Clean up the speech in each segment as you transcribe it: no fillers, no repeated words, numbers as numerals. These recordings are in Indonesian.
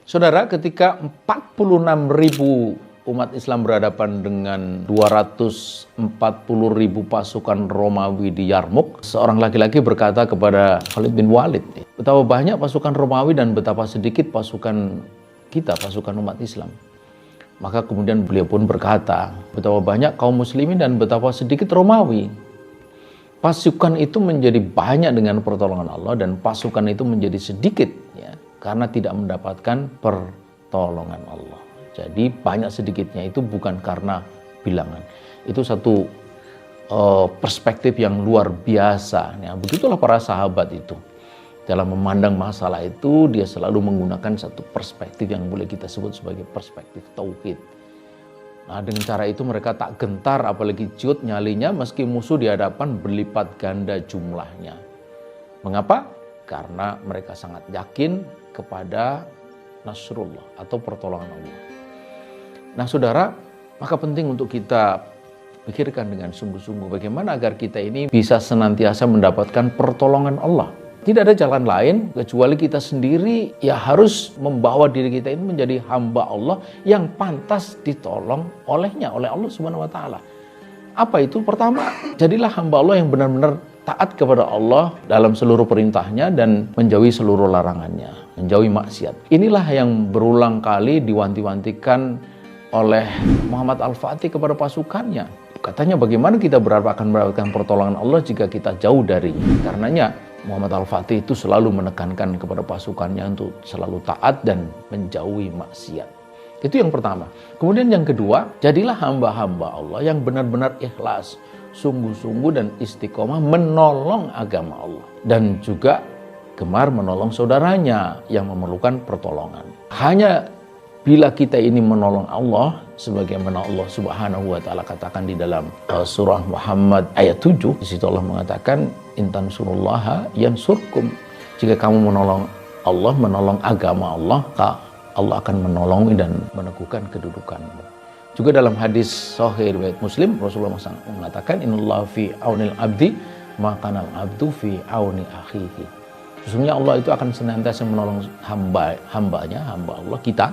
Saudara, ketika 46.000 umat Islam berhadapan dengan 240.000 pasukan Romawi di Yarmuk, seorang laki-laki berkata kepada Khalid bin Walid, betapa banyak pasukan Romawi dan betapa sedikit pasukan kita, pasukan umat Islam. Maka kemudian beliau pun berkata, betapa banyak kaum muslimin dan betapa sedikit Romawi. Pasukan itu menjadi banyak dengan pertolongan Allah dan pasukan itu menjadi sedikit ya, karena tidak mendapatkan pertolongan Allah. Jadi banyak sedikitnya itu bukan karena bilangan. Itu satu perspektif yang luar biasa. Ya, begitulah para sahabat itu. Dalam memandang masalah itu, dia selalu menggunakan satu perspektif yang boleh kita sebut sebagai perspektif tauhid. Nah, dengan cara itu mereka tak gentar, apalagi ciut nyalinya meski musuh di hadapan berlipat ganda jumlahnya. Mengapa? Karena mereka sangat yakin kepada Nasrullah atau pertolongan Allah. Nah, saudara, maka penting untuk kita pikirkan dengan sungguh-sungguh bagaimana agar kita ini bisa senantiasa mendapatkan pertolongan Allah. Tidak ada jalan lain kecuali kita sendiri ya harus membawa diri kita ini menjadi hamba Allah yang pantas ditolong olehnya, oleh Allah Subhanahu wa taala. Apa itu? Pertama, jadilah hamba Allah yang benar-benar taat kepada Allah dalam seluruh perintahnya dan menjauhi seluruh larangannya, menjauhi maksiat. Inilah yang berulang kali diwanti-wantikan oleh Muhammad Al-Fatih kepada pasukannya. Katanya bagaimana kita berharap akan mendapatkan pertolongan Allah jika kita jauh dari. Karenanya Muhammad Al-Fatih itu selalu menekankan kepada pasukannya untuk selalu taat dan menjauhi maksiat. Itu yang pertama. Kemudian yang kedua, jadilah hamba-hamba Allah yang benar-benar ikhlas, sungguh-sungguh dan istiqomah menolong agama Allah. Dan juga gemar menolong saudaranya yang memerlukan pertolongan. Hanya bila kita ini menolong Allah, sebagaimana Allah Subhanahu wa taala katakan di dalam surah Muhammad ayat 7, di situ Allah mengatakan intan surullaha yansurkum. Jika kamu menolong Allah, menolong agama Allah, Allah akan menolongi dan meneguhkan kedudukanmu. Juga dalam hadis sahih riwayat Muslim, Rasulullah mengatakan innallaha fi aunil abdi maka al abdu fi auni akhihi. Sesungguhnya Allah itu akan senantiasa menolong hambanya, hamba Allah kita,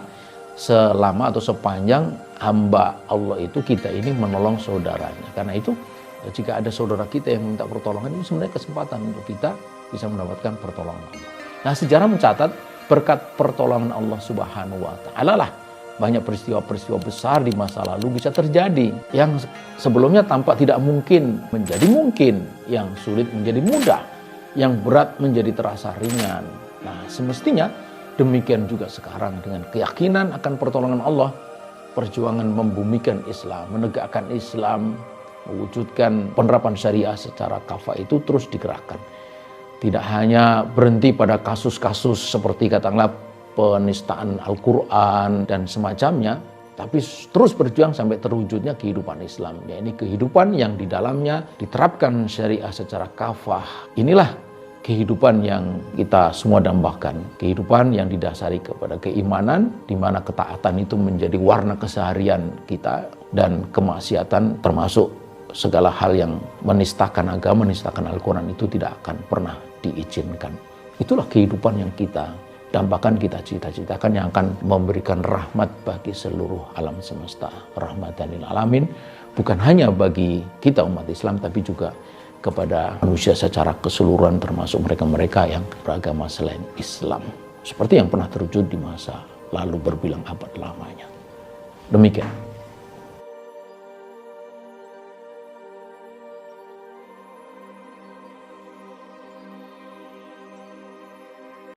selama atau sepanjang hamba Allah itu kita ini menolong saudaranya. Karena itu jika ada saudara kita yang minta pertolongan, itu sebenarnya kesempatan untuk kita bisa mendapatkan pertolongan Allah. Nah, sejarah mencatat berkat pertolongan Allah Subhanahu wa taala lah banyak peristiwa-peristiwa besar di masa lalu bisa terjadi yang sebelumnya tampak tidak mungkin menjadi mungkin, yang sulit menjadi mudah, yang berat menjadi terasa ringan. Nah, semestinya demikian juga sekarang dengan keyakinan akan pertolongan Allah, perjuangan membumikan Islam, menegakkan Islam, mewujudkan penerapan syariah secara kafah itu terus digerakkan. Tidak hanya berhenti pada kasus-kasus seperti katakanlah penistaan Al-Quran dan semacamnya, tapi terus berjuang sampai terwujudnya kehidupan Islam. Ya, ini kehidupan yang di dalamnya diterapkan syariah secara kafah. Inilah kehidupan yang kita semua dambakan, kehidupan yang didasari kepada keimanan, di mana ketaatan itu menjadi warna keseharian kita dan kemaksiatan termasuk segala hal yang menistakan agama, menistakan Al-Quran itu tidak akan pernah diizinkan. Itulah kehidupan yang kita dambakan, kita cita-citakan, yang akan memberikan rahmat bagi seluruh alam semesta, rahmatan lil alamin, bukan hanya bagi kita umat Islam tapi juga kepada manusia secara keseluruhan, termasuk mereka-mereka yang beragama selain Islam, seperti yang pernah terwujud di masa lalu berbilang abad lamanya. Demikian.